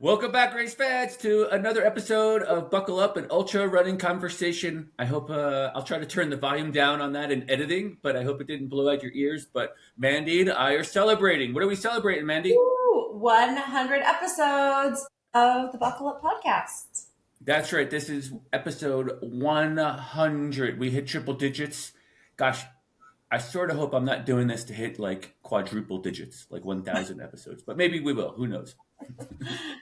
Welcome back, race fans, to another episode of Buckle Up, an ultra running conversation. I hope I'll try to turn the volume down on that in editing, but I hope it didn't blow out your ears. But Mandy and I are celebrating. What are we celebrating, Mandy? Woo! 100 episodes of the Buckle Up podcast. That's right. This is episode 100. We hit triple digits. Gosh, I sort of hope I'm not doing this to hit like quadruple digits, like 1,000 episodes, but maybe we will. Who knows?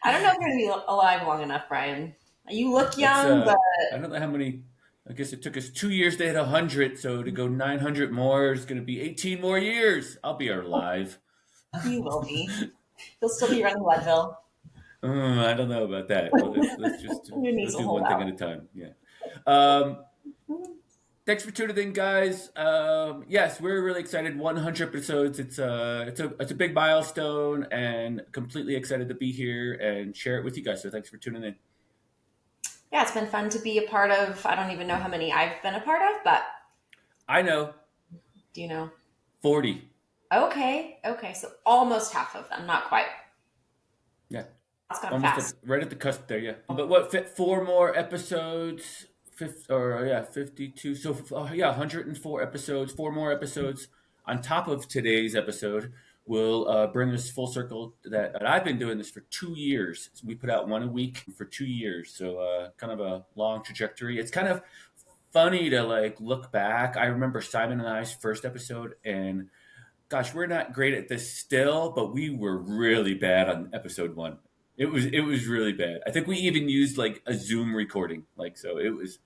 I don't know if you're going to be alive long enough, Brian. You look young, but I don't know how many. I guess it took us 2 years to hit 100, so to go 900 more is going to be 18 more years. I'll be alive. you will be. You'll still be running Leadville. I don't know about that. Well, let's just Your do one thing at a time. Yeah. Thanks for tuning in, guys. Yes, we're really excited. 100 episodes. It's a big milestone, and completely excited to be here and share it with you guys. So thanks for tuning in. Yeah, it's been fun to be a part of. I don't even know how many I've been a part of, but I know. Do you know? 40. Okay. So almost half of them, not quite. Yeah. That's gone fast. Right at the cusp there, yeah. But what, fit 4 more episodes? 52. So 104 episodes, 4 more episodes on top of today's episode will bring us full circle that I've been doing this for 2 years. So we put out one a week for 2 years. So kind of a long trajectory. It's kind of funny to like look back. I remember Simon and I's first episode, and gosh, we're not great at this still, but we were really bad on episode 1. It was really bad. I think we even used like a Zoom recording, like, so it was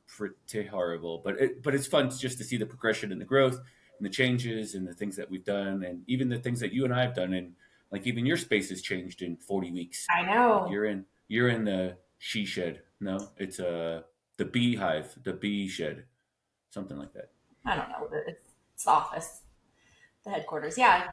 pretty horrible. But it's fun just to see the progression and the growth and the changes and the things that we've done, and even the things that you and I have done. And like even your space has changed in 40 weeks. I know. Like you're in the she shed. No, it's the beehive, the bee shed, something like that. I don't know. It's the office, the headquarters. Yeah.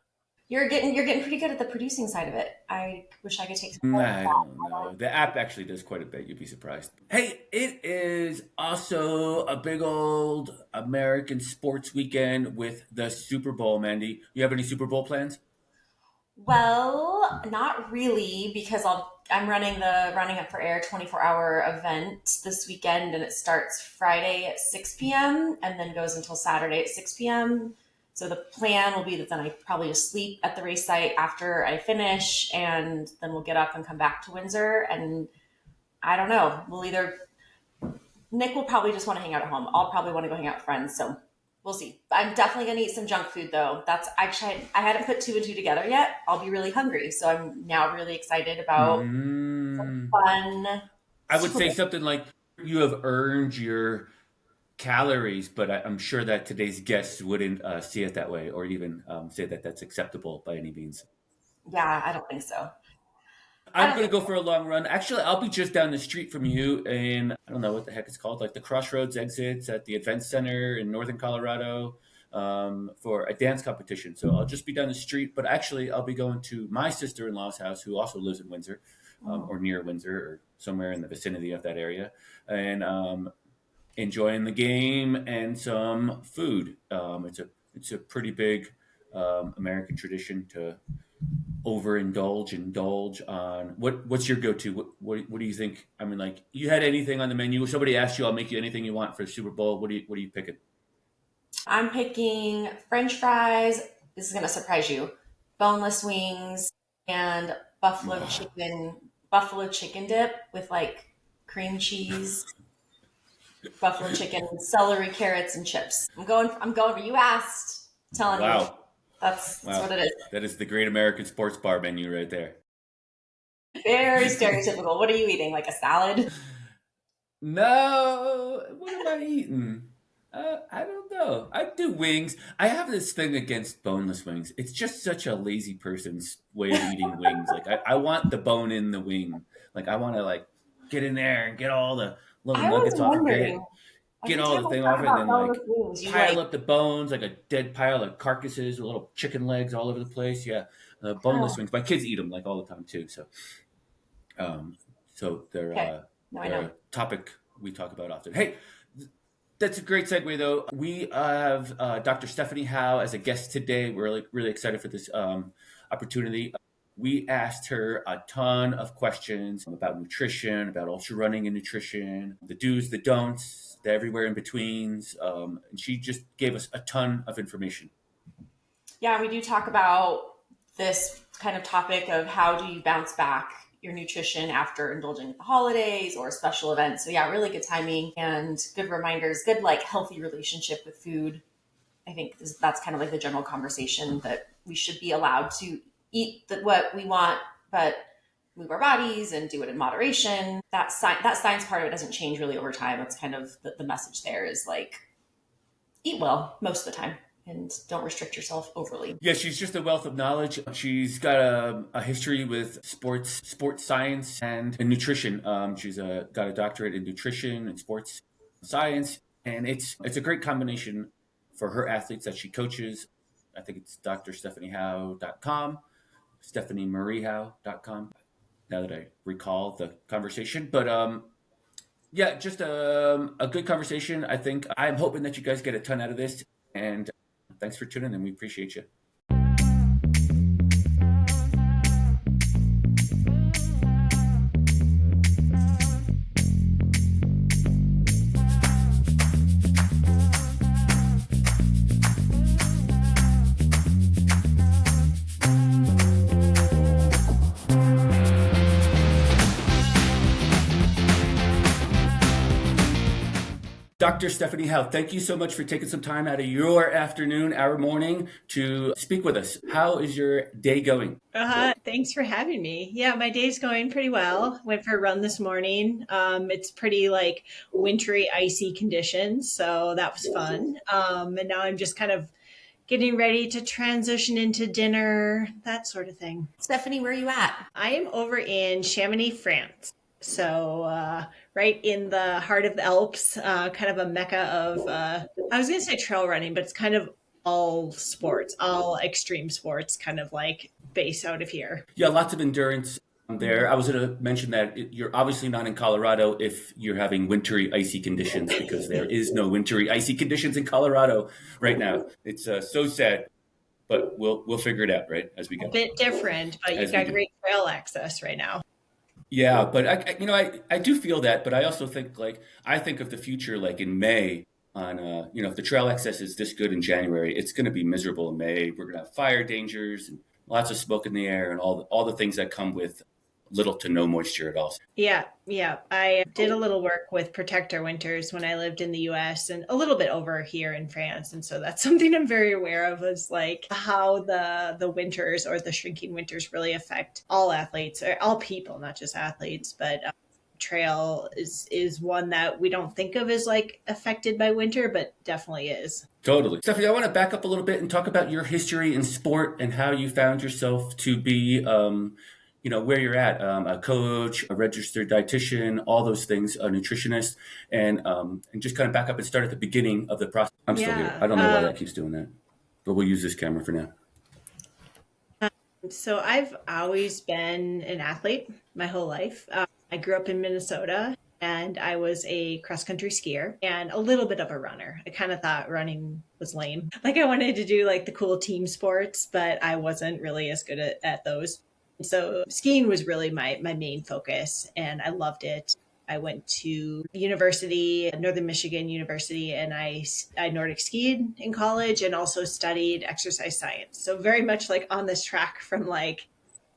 You're getting pretty good at the producing side of it. I wish I could take some. I don't know. The app actually does quite a bit. You'd be surprised. Hey, it is also a big old American sports weekend with the Super Bowl, Mandy. You have any Super Bowl plans? Well, not really, because I'm running the Running Up for Air 24-hour event this weekend, and it starts Friday at 6 p.m. and then goes until Saturday at 6 p.m. So the plan will be that then I probably just sleep at the race site after I finish, and then we'll get up and come back to Windsor. And I don't know. Nick will probably just want to hang out at home. I'll probably want to go hang out with friends. So we'll see. I'm definitely going to eat some junk food, though. That's actually, I hadn't put 2 and 2 together yet. I'll be really hungry. So I'm now really excited about some fun. I would say something like you have earned your calories, but I'm sure that today's guests wouldn't see it that way, or even say that that's acceptable by any means. Yeah, I don't think so. I'm going to go for a long run. Actually, I'll be just down the street from you in, I don't know what the heck it's called, like the Crossroads exits at the Event Center in Northern Colorado for a dance competition. So I'll just be down the street, but actually I'll be going to my sister-in-law's house, who also lives in Windsor or near Windsor or somewhere in the vicinity of that area. And enjoying the game and some food. It's a pretty big American tradition to indulge on. What's your go-to? What do you think? I mean, like, you had anything on the menu? If somebody asked you, I'll make you anything you want for the Super Bowl. What are you picking? I'm picking French fries. This is going to surprise you. Boneless wings and buffalo chicken dip with like cream cheese. Buffalo chicken, celery, carrots, and chips. I'm going for you asked. I'm telling you. That's what it is. That is the great American sports bar menu right there. Very stereotypical. What are you eating? Like a salad? No. What am I eating? I don't know. I do wings. I have this thing against boneless wings. It's just such a lazy person's way of eating wings. Like I want the bone in the wing. Like I want to like get in there and get all the little nuggets off of it. Get all the thing off it, and then like pile up the bones like a dead pile of carcasses with little chicken legs all over the place. Yeah, boneless wings. My kids eat them like all the time too. So they're a topic we talk about often. Hey, that's a great segue though. We have Dr. Stephanie Howe as a guest today. We're really excited for this opportunity. We asked her a ton of questions about nutrition, about ultra running and nutrition, the do's, the don'ts, the everywhere in betweens. And she just gave us a ton of information. Yeah, we do talk about this kind of topic of how do you bounce back your nutrition after indulging in the holidays or special events. So yeah, really good timing and good reminders, good like healthy relationship with food. I think that's kind of like the general conversation that we should be allowed to eat what we want, but move our bodies and do it in moderation. That science part of it doesn't change really over time. It's kind of the message there is like eat well most of the time and don't restrict yourself overly. Yeah, she's just a wealth of knowledge. She's got a history with sports science, and nutrition. She's got a doctorate in nutrition and sports science, and it's a great combination for her athletes that she coaches. I think it's drstephaniehowe.com, stephaniemariehowe.com, now that I recall the conversation. But yeah, just a good conversation. I think I'm hoping that you guys get a ton out of this. And thanks for tuning in. We appreciate you. Dr. Stephanie Howe, thank you so much for taking some time out of your afternoon, our morning, to speak with us. How is your day going? Thanks for having me. Yeah, my day's going pretty well. Went for a run this morning. It's pretty like wintry, icy conditions, so that was fun. And now I'm just kind of getting ready to transition into dinner, that sort of thing. Stephanie, where are you at? I am over in Chamonix, France. So, right in the heart of the Alps, kind of a mecca of, I was going to say trail running, but it's kind of all sports, all extreme sports, kind of like base out of here. Yeah, lots of endurance there. I was going to mention that you're obviously not in Colorado if you're having wintry, icy conditions, because there is no wintry, icy conditions in Colorado right now. It's so sad, but we'll figure it out, right, as we go. A bit different, but you've got great trail access right now. Yeah, but I do feel that, but I also think I think of the future like in May on if the trail access is this good in January, it's going to be miserable in May. We're going to have fire dangers and lots of smoke in the air and all the things that come with little to no moisture at all. Yeah. I did a little work with Protect Our Winters when I lived in the US and a little bit over here in France. And so that's something I'm very aware of, is like how the winters or the shrinking winters really affect all athletes, or all people, not just athletes, but trail is one that we don't think of as like affected by winter, but definitely is. Totally. Stephanie, I want to back up a little bit and talk about your history in sport and how you found yourself to be where you're at, a coach, a registered dietitian, all those things, a nutritionist, and just kind of back up and start at the beginning of the process. I'm still here. I don't know why that keeps doing that, but we'll use this camera for now. So I've always been an athlete my whole life. I grew up in Minnesota, and I was a cross-country skier and a little bit of a runner. I kind of thought running was lame. Like I wanted to do like the cool team sports, but I wasn't really as good at those. So skiing was really my main focus, and I loved it. I went to university, Northern Michigan University, and I Nordic skied in college and also studied exercise science. So very much like on this track from like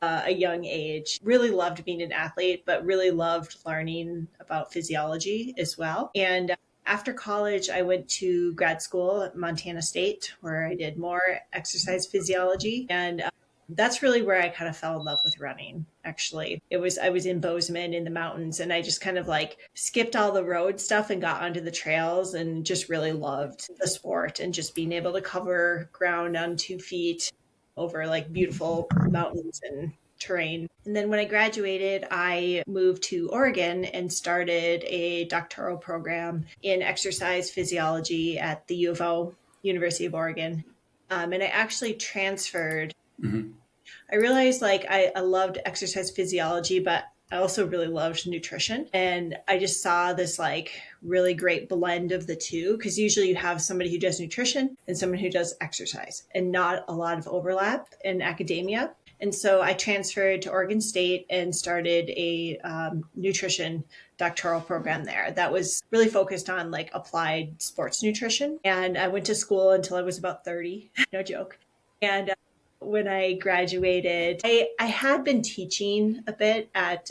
a young age. Really loved being an athlete, but really loved learning about physiology as well. And after college, I went to grad school at Montana State, where I did more exercise physiology. And that's really where I kind of fell in love with running, actually. I was in Bozeman in the mountains, and I just kind of like skipped all the road stuff and got onto the trails and just really loved the sport and just being able to cover ground on 2 feet over like beautiful mountains and terrain. And then when I graduated, I moved to Oregon and started a doctoral program in exercise physiology at the U of O, University of Oregon. And I actually transferred. Mm-hmm. I realized like I loved exercise physiology, but I also really loved nutrition. And I just saw this like really great blend of the two, because usually you have somebody who does nutrition and someone who does exercise and not a lot of overlap in academia. And so I transferred to Oregon State and started a nutrition doctoral program there that was really focused on like applied sports nutrition. And I went to school until I was about 30, no joke. And when I graduated, I had been teaching a bit at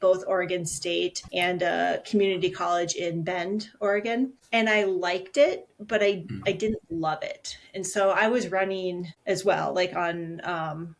both Oregon State and a community college in Bend, Oregon. And I liked it, but I didn't love it. And so I was running as well, like on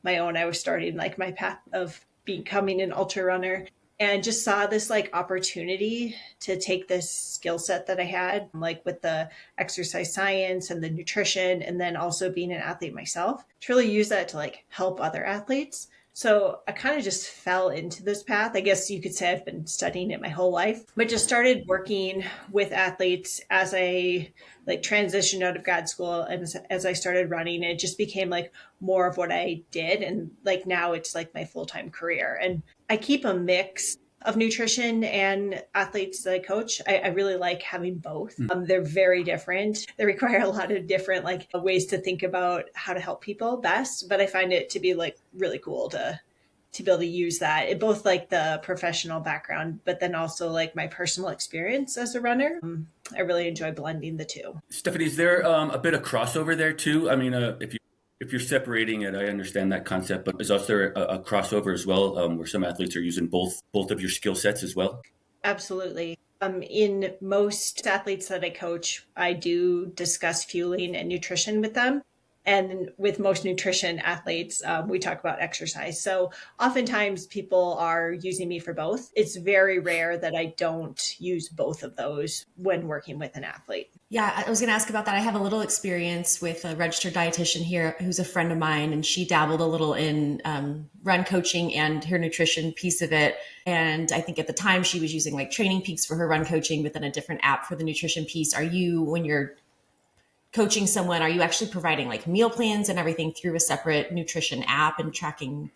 my own. I was starting like my path of becoming an ultra runner and just saw this like opportunity to take this skill set that I had, like with the exercise science and the nutrition, and then also being an athlete myself, to really use that to like help other athletes. So I kind of just fell into this path. I guess you could say I've been studying it my whole life, but just started working with athletes as I like transitioned out of grad school. And as I started running, it just became like more of what I did. And like now it's like my full-time career. And I keep a mix of nutrition and athletes that I coach. I really like having both. They're very different. They require a lot of different like ways to think about how to help people best. But I find it to be like really cool to be able to use that in both like the professional background, but then also like my personal experience as a runner. I really enjoy blending the two. Stephanie, is there a bit of crossover there too? I mean, if you're separating it, I understand that concept, but is there a crossover as well, where some athletes are using both of your skill sets as well? Absolutely. In most athletes that I coach, I do discuss fueling and nutrition with them. And with most nutrition athletes, we talk about exercise. So oftentimes people are using me for both. It's very rare that I don't use both of those when working with an athlete. Yeah, I was going to ask about that. I have a little experience with a registered dietitian here who's a friend of mine, and she dabbled a little in run coaching and her nutrition piece of it. And I think at the time she was using like Training Peaks for her run coaching, but then a different app for the nutrition piece. Are you, when you're coaching someone, are you actually providing like meal plans and everything through a separate nutrition app and tracking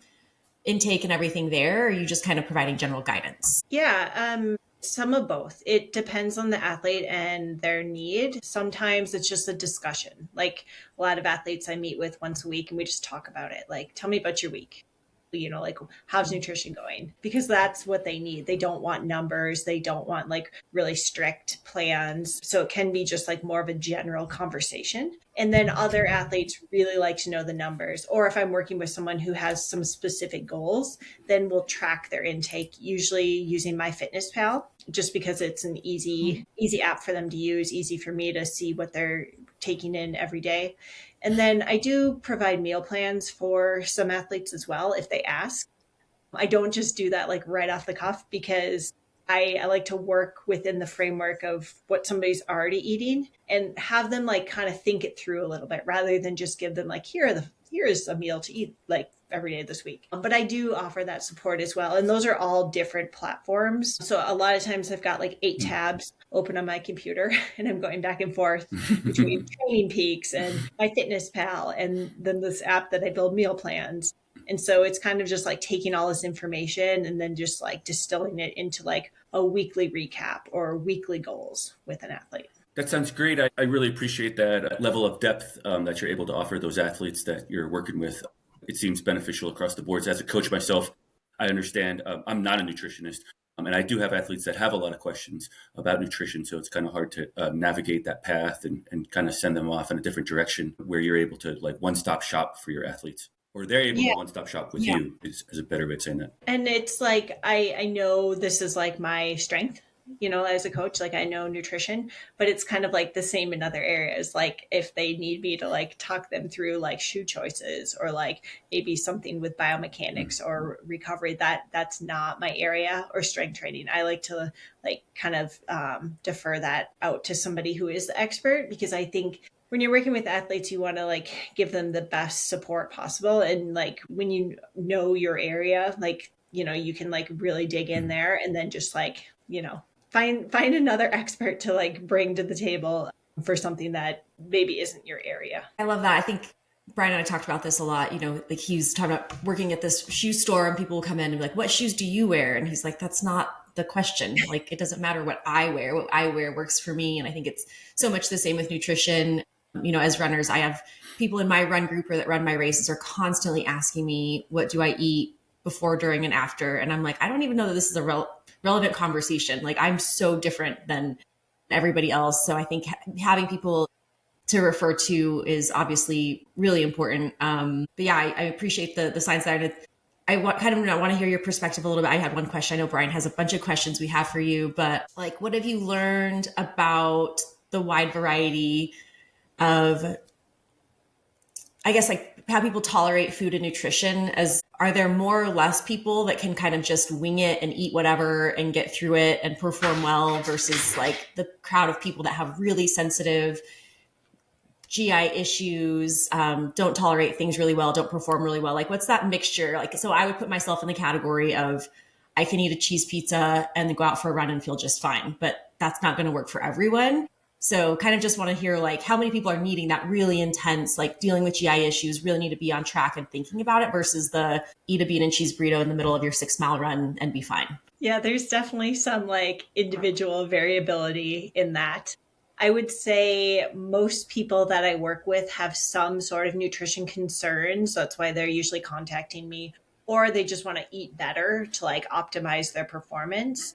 intake and everything there? Or are you just kind of providing general guidance? Yeah, some of both. It depends on the athlete and their need. Sometimes it's just a discussion. Like a lot of athletes I meet with once a week and we just talk about it. Like, tell me about your week. Like how's nutrition going? Because that's what they need. They don't want numbers. They don't want like really strict plans. So it can be just like more of a general conversation. And then other athletes really like to know the numbers. Or if I'm working with someone who has some specific goals, then we'll track their intake, usually using MyFitnessPal, just because it's an easy app for them to use, easy for me to see what they're taking in every day. And then I do provide meal plans for some athletes as well if they ask. I don't just do that like right off the cuff because I like to work within the framework of what somebody's already eating and have them like kind of think it through a little bit rather than just give them like, here is a meal to eat like every day this week. But I do offer that support as well. And those are all different platforms. So a lot of times I've got like 8 tabs open on my computer and I'm going back and forth between Training Peaks and MyFitnessPal and then this app that I build meal plans. And so it's kind of just like taking all this information and then just like distilling it into like a weekly recap or weekly goals with an athlete. That sounds great. I really appreciate that level of depth that you're able to offer those athletes that you're working with. It seems beneficial across the boards. As a coach myself, I understand I'm not a nutritionist, and I do have athletes that have a lot of questions about nutrition. So it's kind of hard to navigate that path and kind of send them off in a different direction where you're able to like one-stop shop for your athletes. Or they're able to one-stop shop with you is a better way of saying that. And it's like, I know this is like my strength, as a coach, like I know nutrition, but it's kind of like the same in other areas. Like if they need me to like talk them through like shoe choices or like maybe something with biomechanics or recovery, that's not my area, or strength training. I like to like kind of defer that out to somebody who is the expert, because I think when you're working with athletes, you want to like give them the best support possible. And like when you know your area, like, you can like really dig in there and then just like, find another expert to like bring to the table for something that maybe isn't your area. I love that. I think Brian and I talked about this a lot. Like he's talking about working at this shoe store and people will come in and be like, what shoes do you wear? And he's like, that's not the question. Like, it doesn't matter what I wear. What I wear works for me. And I think it's so much the same with nutrition. As runners, I have people in my run group or that run my races are constantly asking me, what do I eat before, during, and after? And I'm like, I don't even know that this is a relevant conversation. Like, I'm so different than everybody else. So I think having people to refer to is obviously really important. But yeah, I appreciate the science there. I want to hear your perspective a little bit. I had one question. I know Brian has a bunch of questions we have for you, but like, what have you learned about the wide variety of, I guess, like how people tolerate food and nutrition? As are there more or less people that can kind of just wing it and eat whatever and get through it and perform well versus like the crowd of people that have really sensitive GI issues, don't tolerate things really well, don't perform really well? Like, what's that mixture? Like, so I would put myself in the category of I can eat a cheese pizza and then go out for a run and feel just fine, but that's not going to work for everyone. So kind of just want to hear like how many people are needing that really intense, like dealing with GI issues, really need to be on track and thinking about it versus the eat a bean and cheese burrito in the middle of your 6 mile run and be fine. Yeah, there's definitely some like individual variability in that. I would say most people that I work with have some sort of nutrition concerns. So that's why they're usually contacting me, or they just want to eat better to like optimize their performance.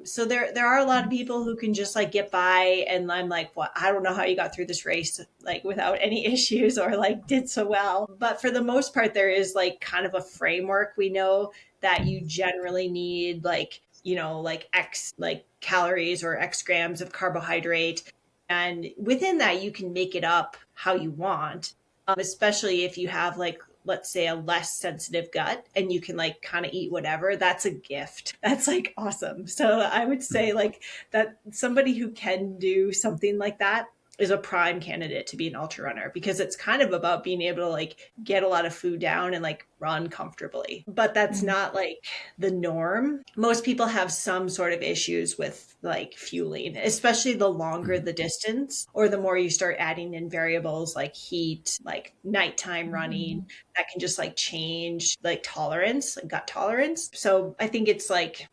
So there are a lot of people who can just like get by, and I'm like, what? I don't know how you got through this race like without any issues or like did so well. But for the most part, there is like kind of a framework. We know that you generally need like, like X like calories or X grams of carbohydrate. And within that, you can make it up how you want, especially if you have like, let's say, a less sensitive gut and you can like kind of eat whatever. That's a gift. That's like awesome. So I would say like that somebody who can do something like that is a prime candidate to be an ultra runner, because it's kind of about being able to like get a lot of food down and like run comfortably. But that's not like the norm. Most people have some sort of issues with like fueling, especially the longer the distance or the more you start adding in variables like heat, like nighttime running, that can just like change like tolerance, like gut tolerance. So I think it's like,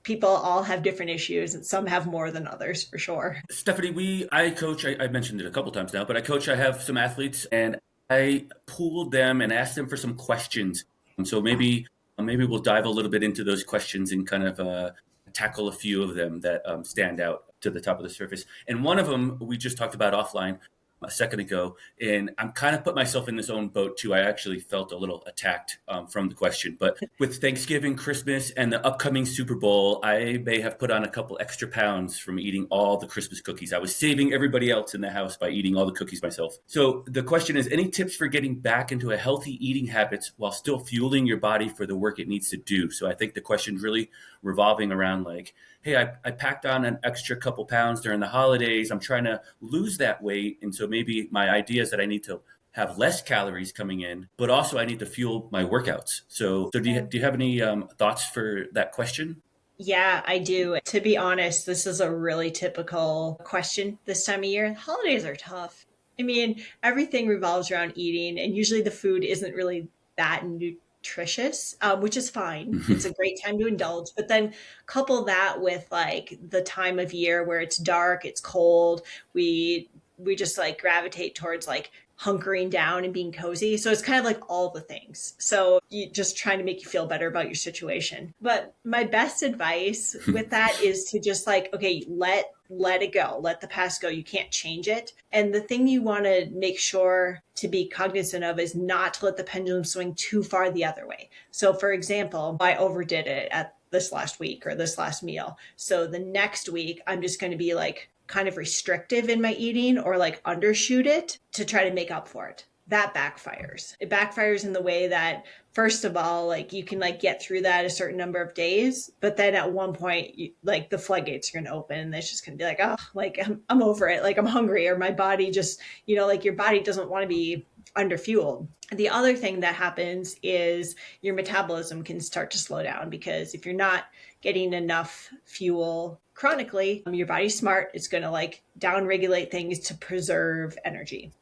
people all have different issues and some have more than others for sure. Stephanie, I coach, I mentioned it a couple times now, but I have some athletes and I pooled them and asked them for some questions. And so maybe we'll dive a little bit into those questions and kind of tackle a few of them that stand out to the top of the surface. And one of them we just talked about offline a second ago, and I'm kind of put myself in this own boat too. I actually felt a little attacked from the question, but with Thanksgiving, Christmas, and the upcoming Super Bowl, I may have put on a couple extra pounds from eating all the Christmas cookies. I was saving everybody else in the house by eating all the cookies myself. So the question is, any tips for getting back into a healthy eating habits while still fueling your body for the work it needs to do? So I think the question's really revolving around like, hey, I packed on an extra couple pounds during the holidays. I'm trying to lose that weight. And so maybe my idea is that I need to have less calories coming in, but also I need to fuel my workouts. So do you have any thoughts for that question? Yeah, I do. To be honest, this is a really typical question this time of year. Holidays are tough. I mean, everything revolves around eating, and usually the food isn't really that nutritious, which is fine. It's a great time to indulge. But then couple that with like the time of year where it's dark, it's cold, we just like gravitate towards like hunkering down and being cozy. So it's kind of like all the things. So you just trying to make you feel better about your situation. But my best advice with that is to just like, okay, let it go. Let the past go. You can't change it. And the thing you want to make sure to be cognizant of is not to let the pendulum swing too far the other way. So for example, I overdid it at this last week or this last meal. So the next week, I'm just going to be like kind of restrictive in my eating or like undershoot it to try to make up for it. That backfires. It backfires in the way that, first of all, like you can like get through that a certain number of days, but then at one point, like the floodgates are going to open and it's just going to be like, oh, like I'm over it. Like I'm hungry, or my body just, like your body doesn't want to be underfueled. The other thing that happens is your metabolism can start to slow down, because if you're not getting enough fuel chronically, your body's smart. It's going to like downregulate things to preserve energy.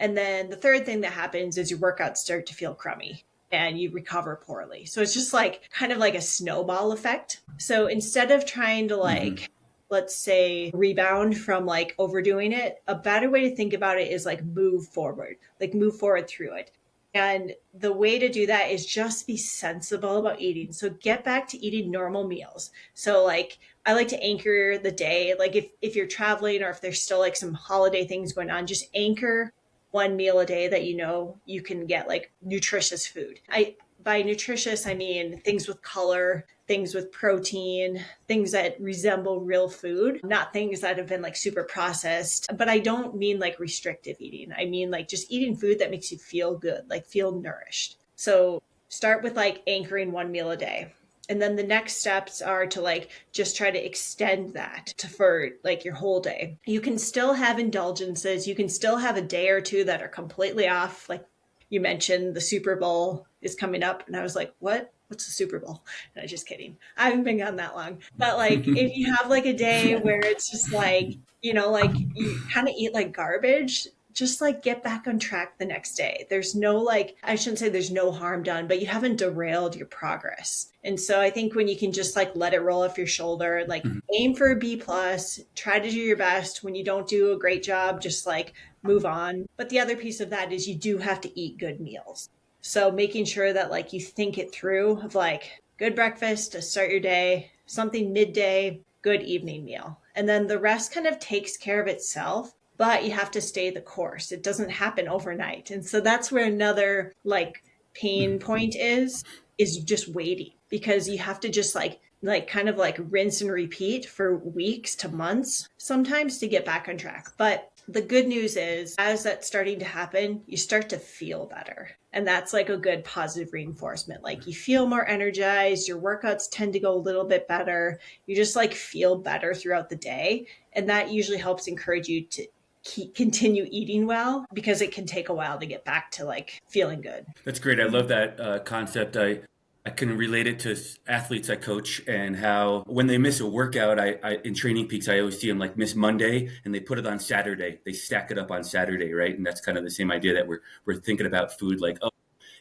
And then the third thing that happens is your workouts start to feel crummy and you recover poorly. So it's just like kind of like a snowball effect. So instead of trying to like let's say, rebound from like overdoing it, a better way to think about it is like move forward through it. And the way to do that is just be sensible about eating. So get back to eating normal meals. So like I like to anchor the day. Like if you're traveling or if there's still like some holiday things going on, just anchor one meal a day that you know you can get like nutritious food. I by nutritious, I mean things with color, things with protein, things that resemble real food, not things that have been like super processed. But I don't mean like restrictive eating. I mean like just eating food that makes you feel good, like feel nourished. So start with like anchoring one meal a day. And then the next steps are to like just try to extend that to for like your whole day. You can still have indulgences. You can still have a day or two that are completely off. Like you mentioned, the Super Bowl is coming up. And I was like, what? What's the Super Bowl? No, just kidding. I haven't been gone that long. But like if you have like a day where it's just like, you know, like you kind of eat like garbage, just like get back on track the next day. There's no like, I shouldn't say there's no harm done, but you haven't derailed your progress. And so I think when you can just like let it roll off your shoulder, like aim for a B plus, try to do your best. When you don't do a great job, just like move on. But the other piece of that is you do have to eat good meals. So making sure that like you think it through of like good breakfast to start your day, something midday, good evening meal. And then the rest kind of takes care of itself, but you have to stay the course. It doesn't happen overnight. And so that's where another like pain point is just waiting, because you have to just like kind of like rinse and repeat for weeks to months sometimes to get back on track. But the good news is, as that's starting to happen, you start to feel better. And that's like a good positive reinforcement. Like you feel more energized, your workouts tend to go a little bit better. You just like feel better throughout the day. And that usually helps encourage you to continue eating well, because it can take a while to get back to like feeling good. That's great. I love that concept. I can relate it to athletes I coach, and how when they miss a workout, I in Training Peaks, I always see them like miss Monday and they put it on Saturday. They stack it up on Saturday, right? And that's kind of the same idea that we're thinking about food. Like, oh,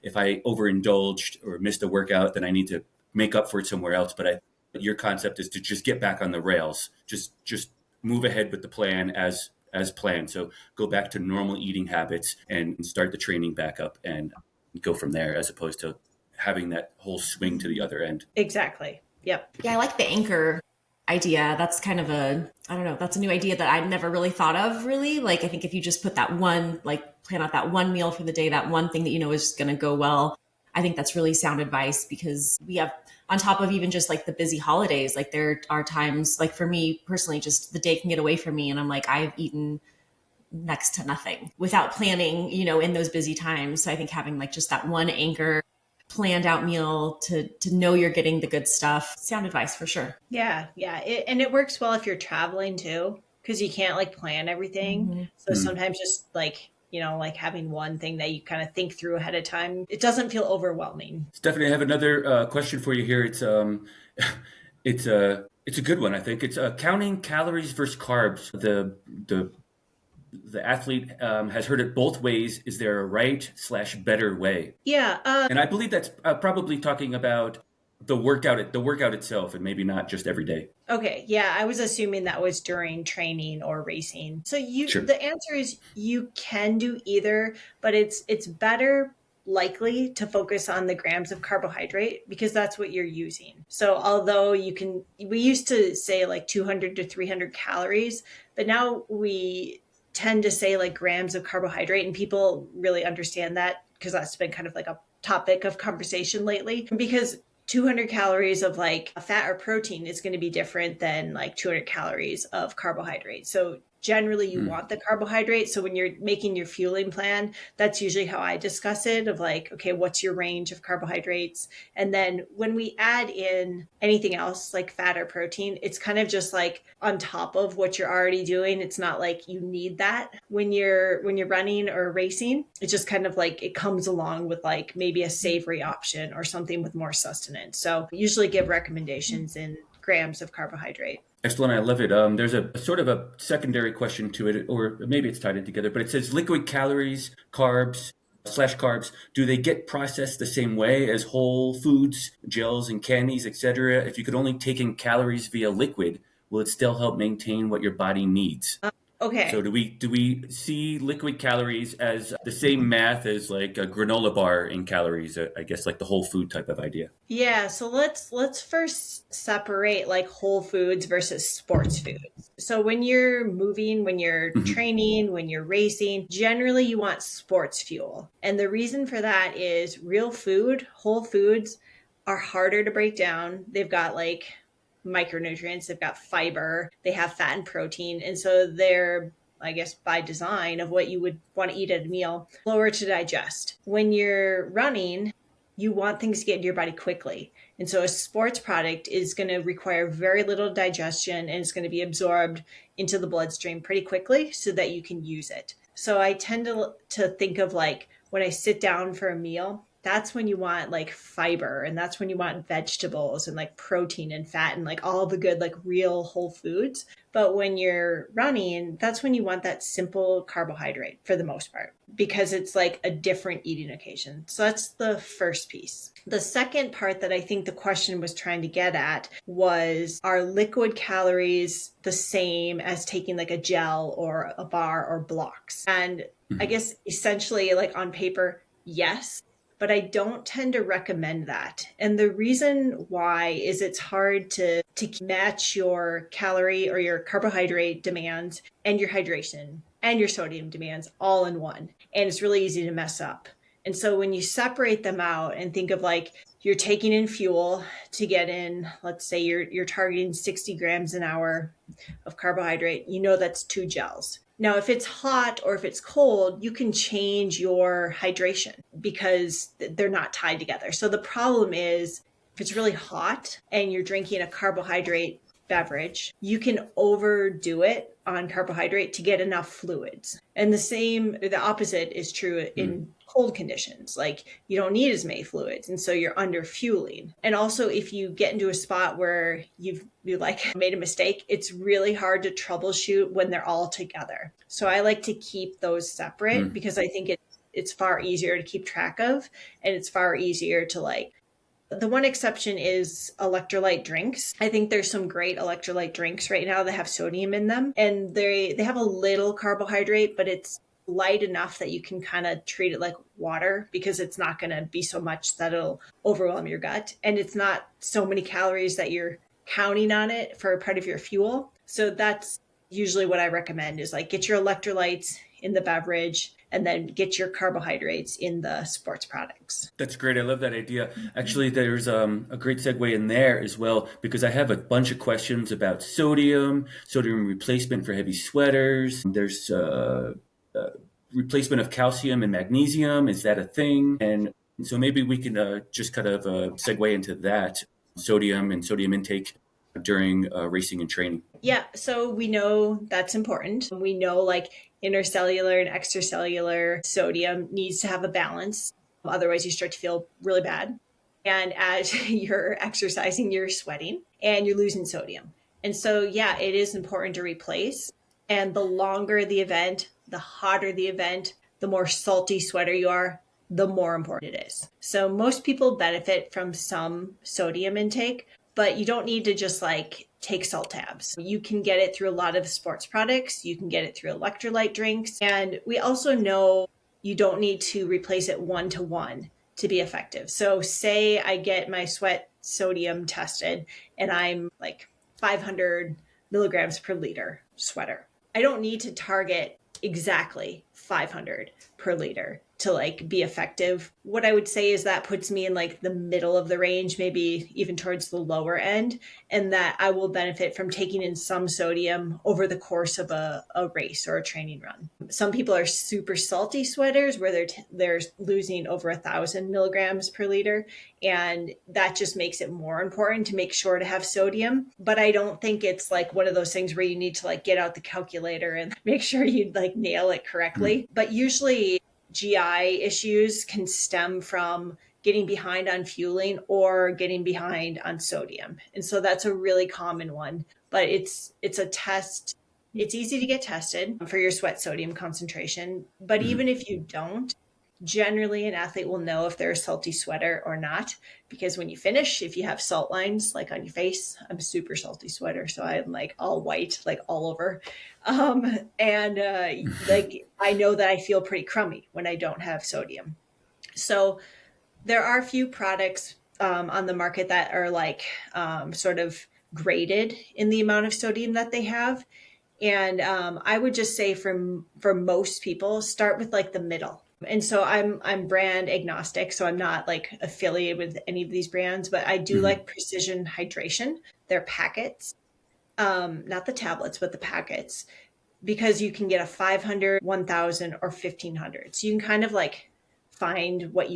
if I overindulged or missed a workout, then I need to make up for it somewhere else. But your concept is to just get back on the rails. Just move ahead with the plan as planned. So go back to normal eating habits and start the training back up and go from there, as opposed to having that whole swing to the other end. Exactly. Yep. Yeah, I like the anchor idea. That's kind of I don't know, that's a new idea that I'd never really thought of, really. Like, I think if you just put that one, like plan out that one meal for the day, that one thing that you know is going to go well, I think that's really sound advice, because we have, on top of even just like the busy holidays, like there are times, like for me personally, just the day can get away from me and I'm like, I've eaten next to nothing without planning, you know, in those busy times. So I think having like just that one anchor planned out meal to know you're getting the good stuff, sound advice for sure. Yeah. And it works well if you're traveling too, because you can't like plan everything. So sometimes just like, you know, like having one thing that you kind of think through ahead of time, it doesn't feel overwhelming. Stephanie, I have another question for you here. It's it's a good one. I think it's counting calories versus carbs. The athlete has heard it both ways. Is there a right/better way? Yeah. And I believe that's probably talking about the workout itself, and maybe not just every day. Okay. Yeah. I was assuming that was during training or racing. So Sure. the answer is you can do either, but it's better likely to focus on the grams of carbohydrate, because that's what you're using. So although we used to say like 200 to 300 calories, but now we tend to say like grams of carbohydrate, and people really understand that, because that's been kind of like a topic of conversation lately, because 200 calories of like a fat or protein is going to be different than like 200 calories of carbohydrate. So generally you want the carbohydrate. So when you're making your fueling plan, that's usually how I discuss it, of like, okay, what's your range of carbohydrates? And then when we add in anything else like fat or protein, it's kind of just like on top of what you're already doing. It's not like you need that when you're running or racing. It's just kind of like it comes along with like maybe a savory option or something with more sustenance. So usually give recommendations in grams of carbohydrate. Excellent. I love it. There's a sort of a secondary question to it, or maybe it's tied in together, but it says liquid calories, carbs/carbs, do they get processed the same way as whole foods, gels and candies, etc.? If you could only take in calories via liquid, will it still help maintain what your body needs? So Okay. do we see liquid calories as the same math as like a granola bar in calories? I guess like the whole food type of idea. Yeah, so let's first separate like whole foods versus sports foods. So when you're moving, when you're Hmm. training, when you're racing, generally you want sports fuel. And the reason for that is real food, whole foods are harder to break down. They've got like micronutrients, they've got fiber, they have fat and protein. And so they're, I guess, by design of what you would want to eat at a meal, slower to digest. When you're running, you want things to get into your body quickly. And so a sports product is going to require very little digestion and it's going to be absorbed into the bloodstream pretty quickly so that you can use it. So I tend to think of like when I sit down for a meal, that's when you want like fiber and that's when you want vegetables and like protein and fat and like all the good like real whole foods. But when you're running, that's when you want that simple carbohydrate for the most part, because it's like a different eating occasion. So that's the first piece. The second part that I think the question was trying to get at was, are liquid calories the same as taking like a gel or a bar or blocks? And I Hmm. guess essentially, like on paper, yes, but I don't tend to recommend that. And the reason why is it's hard to match your calorie or your carbohydrate demands and your hydration and your sodium demands all in one. And it's really easy to mess up. And so when you separate them out and think of like you're taking in fuel to get in, let's say you're targeting 60 grams an hour of carbohydrate, you know that's 2 gels. Now, if it's hot or if it's cold, you can change your hydration because they're not tied together. So the problem is if it's really hot and you're drinking a carbohydrate beverage, you can overdo it on carbohydrate to get enough fluids. And the opposite is true in cold conditions. Like you don't need as many fluids. And so you're under fueling. And also if you get into a spot where you like made a mistake, it's really hard to troubleshoot when they're all together. So I like to keep those separate Hmm. because I think it's far easier to keep track of and it's far easier to like. The one exception is electrolyte drinks. I think there's some great electrolyte drinks right now that have sodium in them and they have a little carbohydrate, but it's light enough that you can kind of treat it like water because it's not going to be so much that it'll overwhelm your gut and it's not so many calories that you're counting on it for a part of your fuel. So that's usually what I recommend is like get your electrolytes in the beverage and then get your carbohydrates in the sports products. That's great. I love that idea. Actually, there's a great segue in there as well because I have a bunch of questions about sodium replacement for heavy sweaters. There's replacement of calcium and magnesium. Is that a thing? And so maybe we can just kind of segue into that sodium and sodium intake during racing and training. Yeah, so we know that's important. We know like intercellular and extracellular sodium needs to have a balance. Otherwise, you start to feel really bad. And as you're exercising, you're sweating and you're losing sodium. And so, yeah, it is important to replace. And the longer the event, the hotter the event, the more salty sweater you are, the more important it is. So, most people benefit from some sodium intake, but you don't need to just like take salt tabs. You can get it through a lot of sports products. You can get it through electrolyte drinks. And we also know you don't need to replace it 1 to 1 to be effective. So say I get my sweat sodium tested and I'm like 500 milligrams per liter sweater. I don't need to target exactly 500 per liter to like be effective. What I would say is that puts me in like the middle of the range, maybe even towards the lower end, and that I will benefit from taking in some sodium over the course of a race or a training run. Some people are super salty sweaters where they're losing over 1,000 milligrams per liter, and that just makes it more important to make sure to have sodium. But I don't think it's like one of those things where you need to like get out the calculator and make sure you like nail it correctly. But usually GI issues can stem from getting behind on fueling or getting behind on sodium. And so that's a really common one, but it's a test. It's easy to get tested for your sweat sodium concentration, but Mhm. even if you don't, Generally, an athlete will know if they're a salty sweater or not, because when you finish, if you have salt lines like on your face, I'm a super salty sweater, so I'm like all white, like all over. And like I know that I feel pretty crummy when I don't have sodium. So there are a few products on the market that are like sort of graded in the amount of sodium that they have. And I would just say for most people, start with like the middle. And so I'm brand agnostic, so I'm not like affiliated with any of these brands, but I do Mhm. like Precision Hydration, their packets, not the tablets, but the packets, because you can get a 500, 1000, or 1500. So you can kind of like find Mhm. what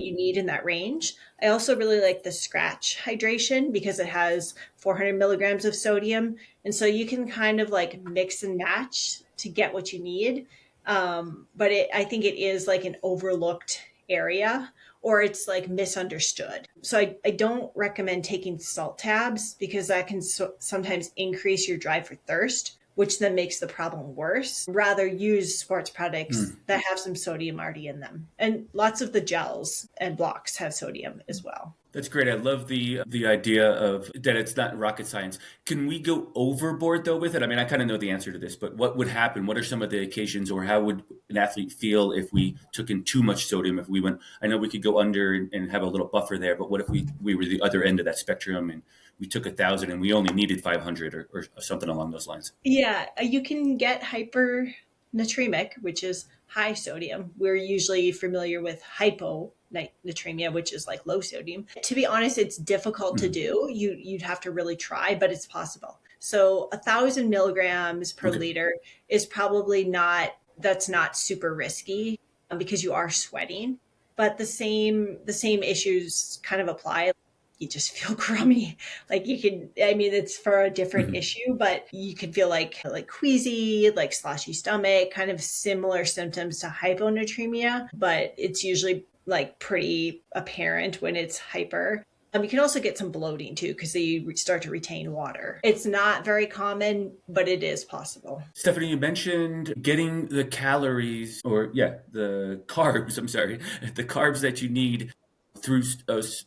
you need in that range. I also really like the Scratch Hydration because it has 400 milligrams of sodium, and so you can kind of like mix and match to get what you need. But I think it is like an overlooked area, or it's like misunderstood. So I don't recommend taking salt tabs because that can sometimes increase your drive for thirst, which then makes the problem worse. Rather use sports products Mm. that have some sodium already in them. And lots of the gels and blocks have sodium as well. That's great. I love the idea of that it's not rocket science. Can we go overboard though with it? I mean, I kind of know the answer to this, but what would happen? What are some of the occasions, or how would an athlete feel if we took in too much sodium? If we went, I know we could go under and have a little buffer there, but what if we were the other end of that spectrum and we took 1,000 and we only needed 500 or something along those lines? Yeah, you can get hypernatremic, which is high sodium. We're usually familiar with hyponatremia, which is like low sodium. To be honest, it's difficult to Mm. do. You'd have to really try, but it's possible. So 1,000 milligrams per Okay. liter is probably not that's not super risky because you are sweating. But the same issues kind of apply. You just feel crummy. Like you can, I mean, it's for a different Mhm. issue, but you can feel like queasy, like sloshy stomach, kind of similar symptoms to hyponatremia, but it's usually like pretty apparent when it's hyper. You can also get some bloating too because you start to retain water. It's not very common, but it is possible. Stephanie, you mentioned getting the calories, or yeah, the carbs, I'm sorry, the carbs that you need through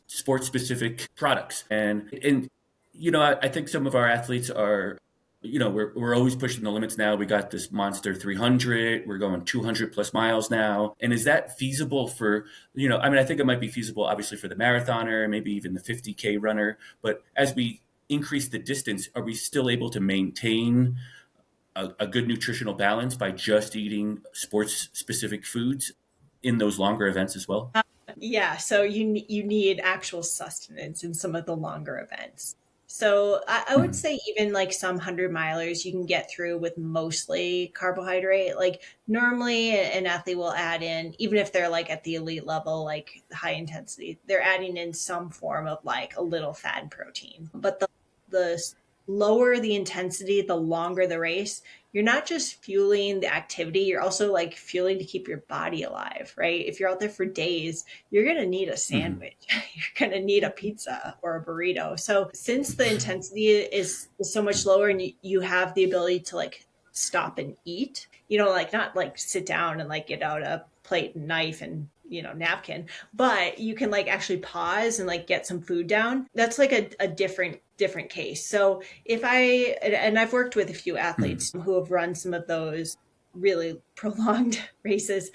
sports specific products. And I think some of our athletes are, we're always pushing the limits now. We got this monster 300, we're going 200 plus miles now. And is that feasible for, I mean, I think it might be feasible obviously for the marathoner, maybe even the 50K runner, but as we increase the distance, are we still able to maintain a good nutritional balance by just eating sports specific foods in those longer events as well? Yeah, so you need actual sustenance in some of the longer events. So I would Mhm. say even like some 100 milers you can get through with mostly carbohydrate. Like normally an athlete will add in, even if they're like at the elite level, like high intensity, they're adding in some form of like a little fat and protein. But the lower the intensity, the longer the race, you're not just fueling the activity, you're also like fueling to keep your body alive, right? If you're out there for days, you're going to need a Mhm. sandwich. You're going to need a pizza or a burrito. So since the intensity is so much lower and you have the ability to like stop and eat, like not like sit down and like get out a plate and knife and napkin, but you can like actually pause and like get some food down. That's like a different case. So if and I've worked with a few Mhm. athletes who have run some of those really prolonged races,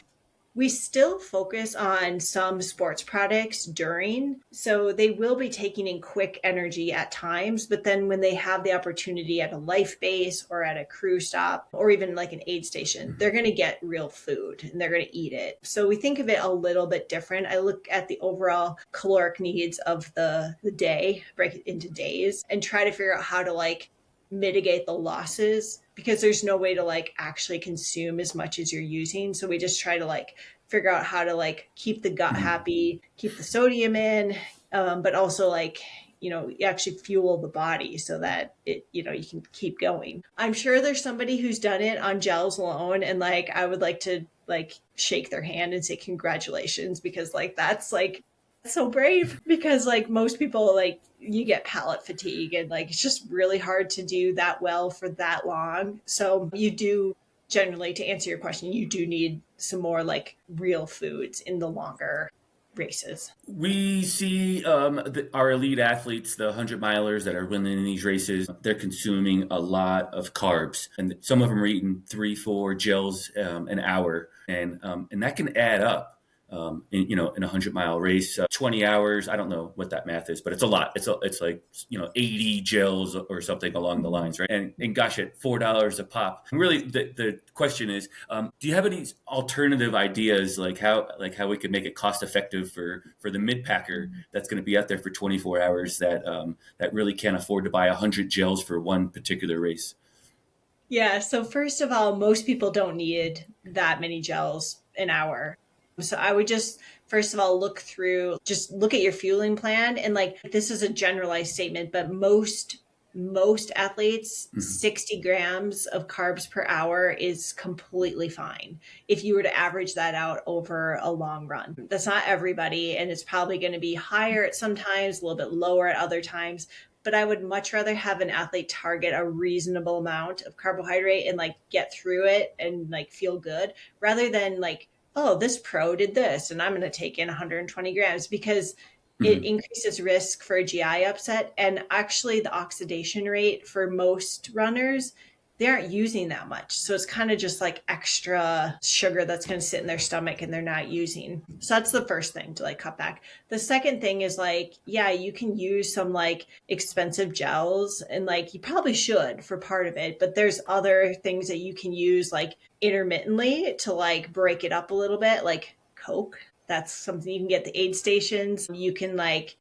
we still focus on some sports products during. So they will be taking in quick energy at times, but then when they have the opportunity at a life base or at a crew stop or even like an aid station, they're going to get real food and they're going to eat it. So we think of it a little bit different. I look at the overall caloric needs of the day, break it into days, and try to figure out how to like mitigate the losses because there's no way to like actually consume as much as you're using. So we just try to like figure out how to like keep the gut Mhm. happy, keep the sodium in, but also like you actually fuel the body so that you can keep going. I'm sure there's somebody who's done it on gels alone, and like I would like to like shake their hand and say congratulations because like that's like so brave because like most people like you get palate fatigue and like it's just really hard to do that well for that long. So you do generally, to answer your question, you do need some more like real foods in the longer races. We see our elite athletes, the 100 milers that are winning these races, they're consuming a lot of carbs. And some of them are eating 3-4 gels an hour. And that can add up. In a 100-mile race, 20 hours. I don't know what that math is, but it's a lot. It's like 80 gels or something along the lines, right? And gosh, at $4 a pop. And really, the question is, do you have any alternative ideas like how we could make it cost effective for the mid packer that's going to be out there for 24 hours that really can't afford to buy 100 gels for one particular race? Yeah. So first of all, most people don't need that many gels an hour. So I would just first of all just look at your fueling plan, and like this is a generalized statement, but most athletes, 60 grams of carbs per hour is completely fine if you were to average that out over a long run. That's not everybody, and it's probably going to be higher at some times, a little bit lower at other times. But I would much rather have an athlete target a reasonable amount of carbohydrate and like get through it and like feel good, rather than like, oh, this pro did this and I'm going to take in 120 grams, because it increases risk for a GI upset. And actually the oxidation rate for most runners, they aren't using that much. So it's kind of just like extra sugar that's going to sit in their stomach and they're not using. So that's the first thing to like cut back. The second thing is like, yeah, you can use some like expensive gels, and like you probably should for part of it, but there's other things that you can use like intermittently to like break it up a little bit, like Coke. That's something you can get at the aid stations. You can like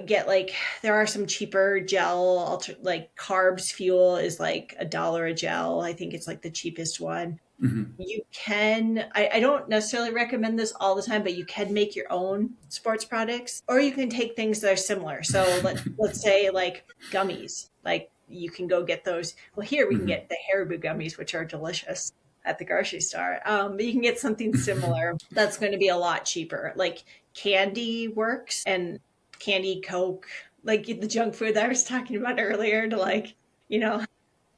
get like, there are some cheaper gel, like Carbs Fuel is like $1 a gel. I think it's like the cheapest one. You can, I don't necessarily recommend this all the time, but you can make your own sports products, or you can take things that are similar. So let's say like gummies, like you can go get those. Well, here we can get the Haribo gummies, which are delicious at the grocery store. But you can get something similar that's going to be a lot cheaper. Like candy works, and candy, Coke, like the junk food that I was talking about earlier, to like,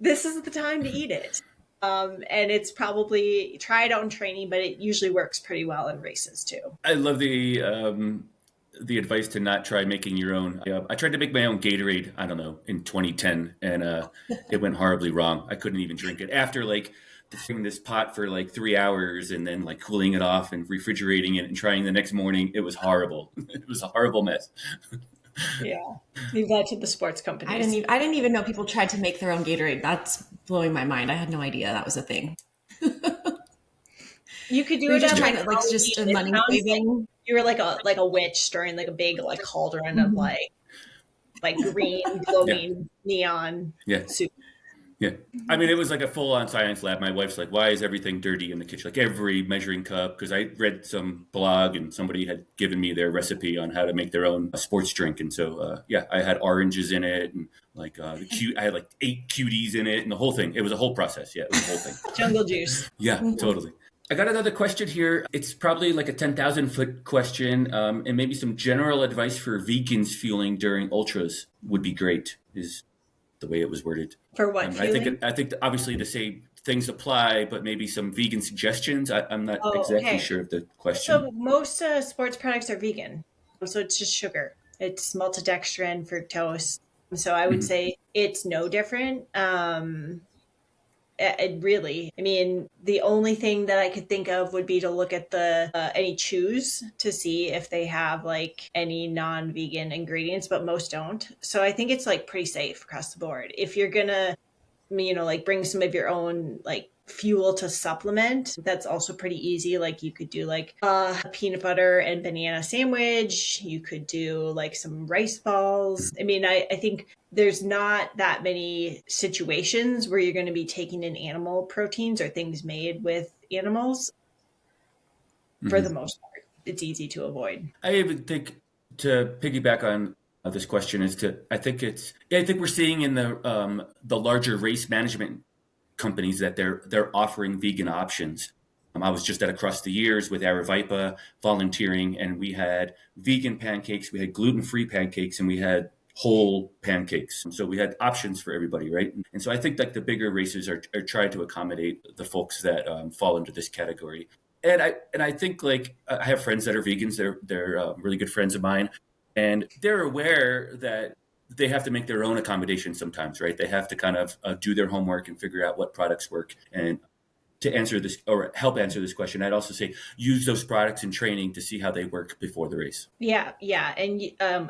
this is the time to eat it. And it's probably, try it out in training, but it usually works pretty well in races too. I love the advice to not try making your own. I tried to make my own Gatorade, I don't know, in 2010, and it went horribly wrong. I couldn't even drink it after like sitting this pot for like 3 hours and then like cooling it off and refrigerating it and trying the next morning. It was horrible. It was a horrible mess. Yeah, leave that to the sports companies. I didn't even know people tried to make their own Gatorade. That's blowing my mind. I had no idea that was a thing. You could do Were you it just at trying like to, like, just a money Halloween. saving? You were like a witch stirring like a big like cauldron of like green glowing neon soup. Yeah. I mean, it was like a full-on science lab. My wife's like, why is everything dirty in the kitchen? Like every measuring cup, because I read some blog and somebody had given me their recipe on how to make their own sports drink. And so, I had oranges in it, and like I had like 8 cuties in it, and the whole thing. It was a whole process. Yeah, it was a whole thing. Jungle juice. Yeah, totally. I got another question here. It's probably like a 10,000-foot question, and maybe some general advice for vegans fueling during ultras would be great, is the way it was worded. For what? I think obviously the same things apply, but maybe some vegan suggestions. I'm not exactly sure of the question. So most sports products are vegan. So it's just sugar. It's maltodextrin, fructose. So I would say it's no different. It really, I mean, the only thing that I could think of would be to look at the any chews to see if they have like any non-vegan ingredients, but most don't. So I think it's like pretty safe across the board. If you're gonna, like bring some of your own like fuel to supplement, that's also pretty easy. Like you could do like a peanut butter and banana sandwich. You could do like some rice balls. I mean, I think there's not that many situations where you're going to be taking in animal proteins or things made with animals. For the most part, it's easy to avoid. I even think, to piggyback on this question, I think we're seeing in the larger race management companies that they're offering vegan options. I was just at Across the Years with Aravaipa volunteering, and we had vegan pancakes, we had gluten-free pancakes, and we had whole pancakes. So we had options for everybody, right? And so I think like the bigger races are trying to accommodate the folks that fall into this category. And I think like I have friends that are vegans. They're really good friends of mine, and they're aware that they have to make their own accommodations sometimes, right? They have to kind of do their homework and figure out what products work. And to answer this or help answer this question, I'd also say use those products in training to see how they work before the race. Yeah, yeah, and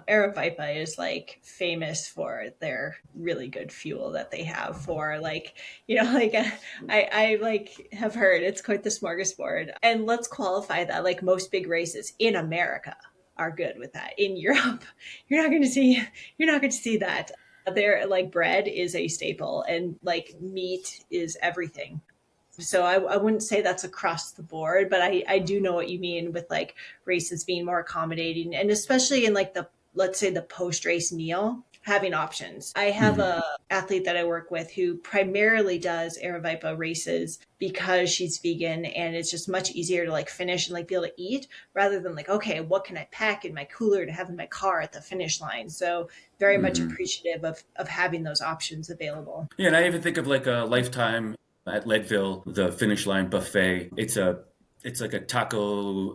Aravaipa is like famous for their really good fuel that they have for like like I like have heard it's quite the smorgasbord. And let's qualify that like most big races in America are good with that. In Europe, you're not going to see you're not going to see that. There like bread is a staple and like meat is everything. So I wouldn't say that's across the board, but I do know what you mean with like races being more accommodating, and especially in like the, let's say, the post race meal, having options. I have Mm-hmm. a athlete that I work with who primarily does Aravaipa races because she's vegan, and it's just much easier to like finish and like be able to eat rather than like, okay, what can I pack in my cooler to have in my car at the finish line? So very much Mm-hmm. appreciative of having those options available. Yeah, and I even think of like a Lifetime at Leadville, the finish line buffet. It's like a taco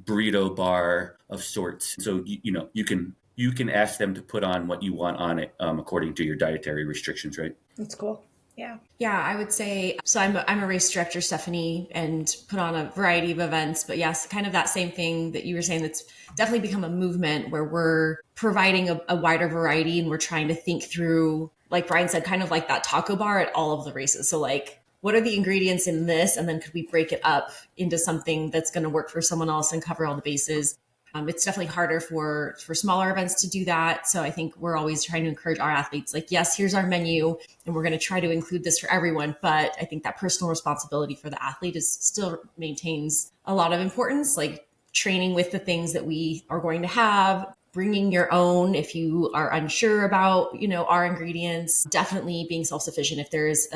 burrito bar of sorts. So you can ask them to put on what you want on it according to your dietary restrictions, right? That's cool. Yeah. Yeah, I would say so. I'm a race director, Stephanie, and put on a variety of events. But yes, kind of that same thing that you were saying. That's definitely become a movement where we're providing a wider variety, and we're trying to think through, like Brian said, kind of like that taco bar at all of the races. So like, what are the ingredients in this, and then could we break it up into something that's going to work for someone else and cover all the bases? It's definitely harder for smaller events to do that. So I think we're always trying to encourage our athletes, like, yes, here's our menu, and we're going to try to include this for everyone. But I think that personal responsibility for the athlete is still maintains a lot of importance, like training with the things that we are going to have, bringing your own if you are unsure about our ingredients, definitely being self-sufficient if there is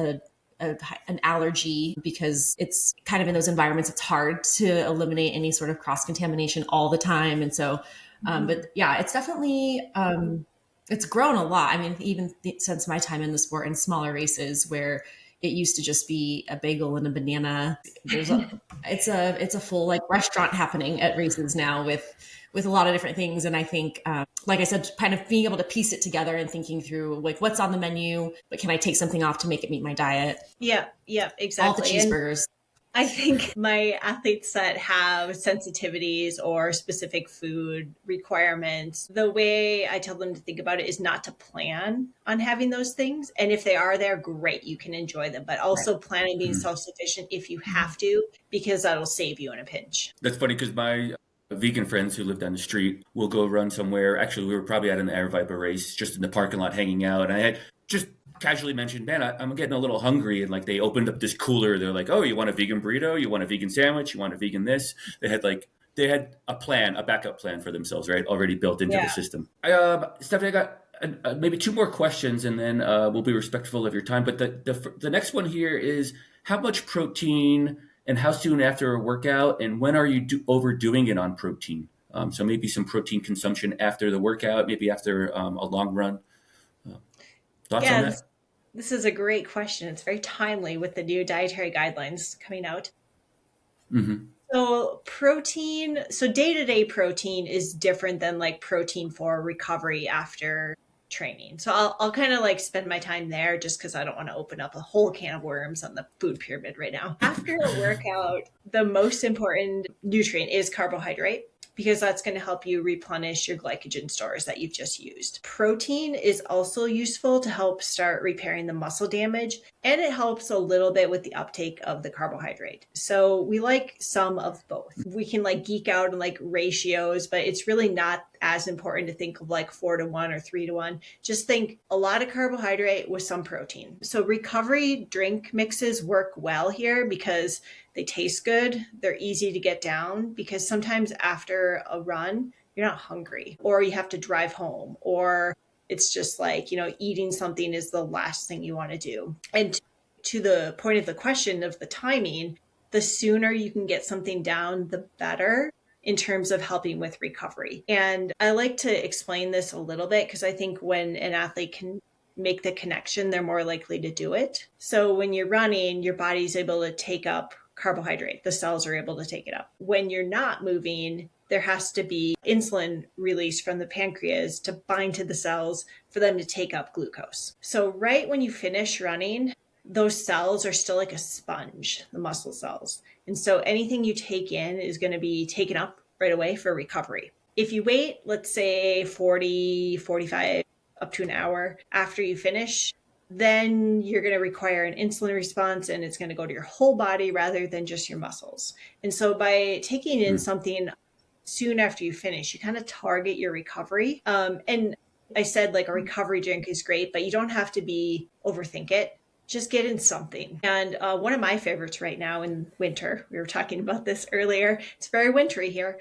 an allergy, because it's kind of in those environments it's hard to eliminate any sort of cross contamination all the time. And so but yeah, it's definitely it's grown a lot. I mean, even since my time in the sport, in smaller races where it used to just be a bagel and a banana, it's a full like restaurant happening at races now with a lot of different things. And I think, like I said, kind of being able to piece it together and thinking through like what's on the menu, but can I take something off to make it meet my diet? Yeah, yeah, All the exactly. And cheeseburgers. I think my athletes that have sensitivities or specific food requirements, the way I tell them to think about it is not to plan on having those things. And if they are there, great, you can enjoy them, but Right. also plan on being Mm-hmm. self sufficient if you have to, because that'll save you in a pinch. That's funny because my vegan friends who live down the street will go run somewhere. Actually, we were probably at an Air Viper race just in the parking lot hanging out. And I had just casually mentioned, man, I'm getting a little hungry. And like they opened up this cooler. They're like, oh, you want a vegan burrito? You want a vegan sandwich? You want a vegan this? They had a plan, a backup plan for themselves, right? Already built into the Yeah. system. Stephanie, I got maybe two more questions and then we'll be respectful of your time. But the next one here is how much protein and how soon after a workout, and when are you overdoing it on protein? So maybe some protein consumption after the workout, maybe after a long run. Uh, Thoughts on Yeah, that? this is a great question. It's very timely with the new dietary guidelines coming out. Mm-hmm. So day-to-day protein is different than like protein for recovery after training. So I'll kind of like spend my time there just because I don't want to open up a whole can of worms on the food pyramid right now. After a workout, the most important nutrient is carbohydrate, because that's going to help you replenish your glycogen stores that you've just used. Protein is also useful to help start repairing the muscle damage, and it helps a little bit with the uptake of the carbohydrate. So we like some of both. We can like geek out on like ratios, but it's really not as important to think of like 4-1 or 3-1. Just think a lot of carbohydrate with some protein. So recovery drink mixes work well here because they taste good. They're easy to get down, because sometimes after a run, you're not hungry, or you have to drive home, or it's just like, eating something is the last thing you want to do. And to the point of the question of the timing, the sooner you can get something down, the better in terms of helping with recovery. And I like to explain this a little bit because I think when an athlete can make the connection, they're more likely to do it. So when you're running, your body's able to take up carbohydrate. The cells are able to take it up. When you're not moving, there has to be insulin released from the pancreas to bind to the cells for them to take up glucose. So right when you finish running, those cells are still like a sponge, the muscle cells. And so anything you take in is going to be taken up right away for recovery. If you wait, let's say 40, 45, up to an hour after you finish, then you're going to require an insulin response and it's going to go to your whole body rather than just your muscles. And so by taking in something soon after you finish, you kind of target your recovery. And I said like a recovery drink is great, but you don't have to overthink it. Just get in something. And one of my favorites right now in winter, we were talking about this earlier, it's very wintry here,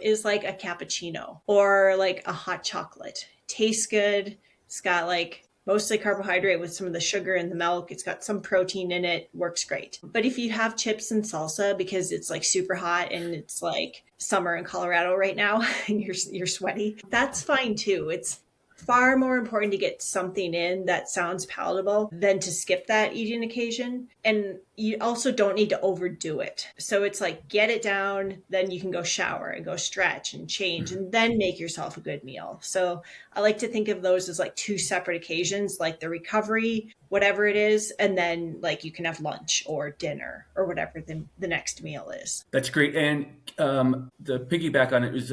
is like a cappuccino or like a hot chocolate. Tastes good. It's got like mostly carbohydrate with some of the sugar in the milk. It's got some protein in it, works great. But if you have chips and salsa because it's like super hot and it's like summer in Colorado right now and you're sweaty, that's fine too. It's far more important to get something in that sounds palatable than to skip that eating occasion. And you also don't need to overdo it. So it's like get it down, then you can go shower and go stretch and change and then make yourself a good meal. So I like to think of those as like two separate occasions, like the recovery, whatever it is, and then like you can have lunch or dinner or whatever the next meal is. That's great. And the piggyback on it is,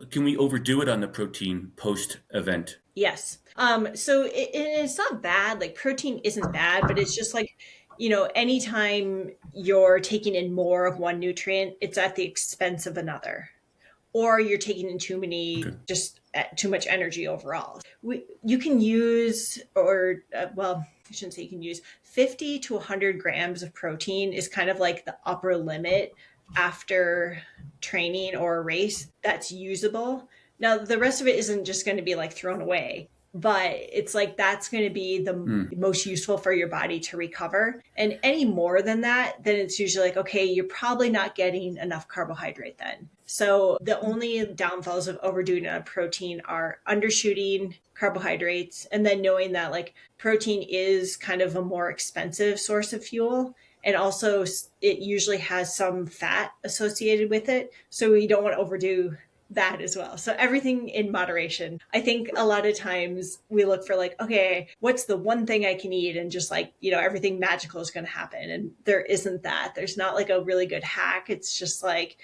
can we overdo it on the protein post-event? Yes. So it's not bad. Like protein isn't bad, but it's just like, anytime you're taking in more of one nutrient, it's at the expense of another. Or you're taking in just too much energy overall. You can use, I shouldn't say you can use, 50 to 100 grams of protein is kind of like the upper limit after training or a race that's usable. Now, the rest of it isn't just going to be like thrown away, but it's like that's going to be the most useful for your body to recover. And any more than that, then it's usually like, okay, you're probably not getting enough carbohydrate then. So the only downfalls of overdoing on protein are undershooting carbohydrates and then knowing that like protein is kind of a more expensive source of fuel. And also it usually has some fat associated with it. So we don't want to overdo that as well. So everything in moderation. I think a lot of times we look for like, okay, what's the one thing I can eat? And just like, everything magical is going to happen. And there isn't that. There's not like a really good hack. It's just like,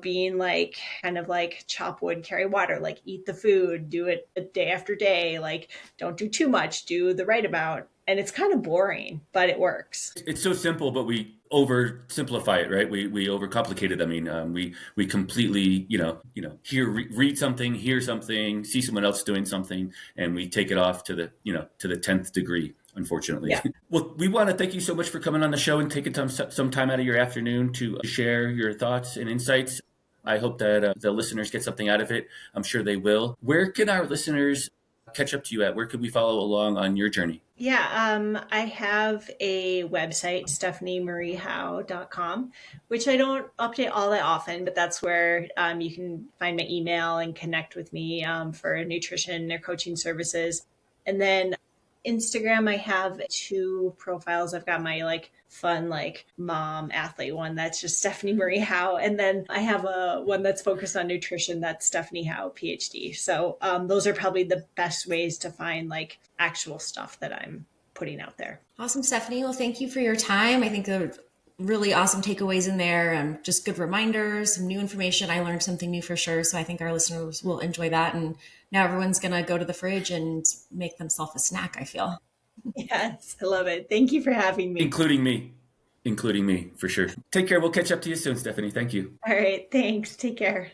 being like kind of like chop wood, carry water, like eat the food, do it day after day, like don't do too much, do the right amount. And it's kind of boring, but it works. It's so simple, but we oversimplify it, right? We overcomplicate it. I mean, we completely, read something, hear something, see someone else doing something, and we take it off to the 10th degree. Unfortunately. Yeah. Well, we want to thank you so much for coming on the show and taking some time out of your afternoon to share your thoughts and insights. I hope that the listeners get something out of it. I'm sure they will. Where can our listeners catch up to you at? Where could we follow along on your journey? Yeah, I have a website, stephaniemarie.howe.com, which I don't update all that often, but that's where you can find my email and connect with me for nutrition or coaching services. And then Instagram, I have 2 profiles. I've got my like fun like mom athlete one that's just Stephanie Marie Howe, and then I have a one that's focused on nutrition that's Stephanie Howe PhD. So those are probably the best ways to find like actual stuff that I'm putting out there. Awesome, Stephanie. Well, thank you for your time. I think the really awesome takeaways in there and just good reminders, some new information. I learned something new for sure. So I think our listeners will enjoy that. And now everyone's going to go to the fridge and make themselves a snack, I feel. Yes, I love it. Thank you for having me. Including me, for sure. Take care. We'll catch up to you soon, Stephanie. Thank you. All right. Thanks. Take care.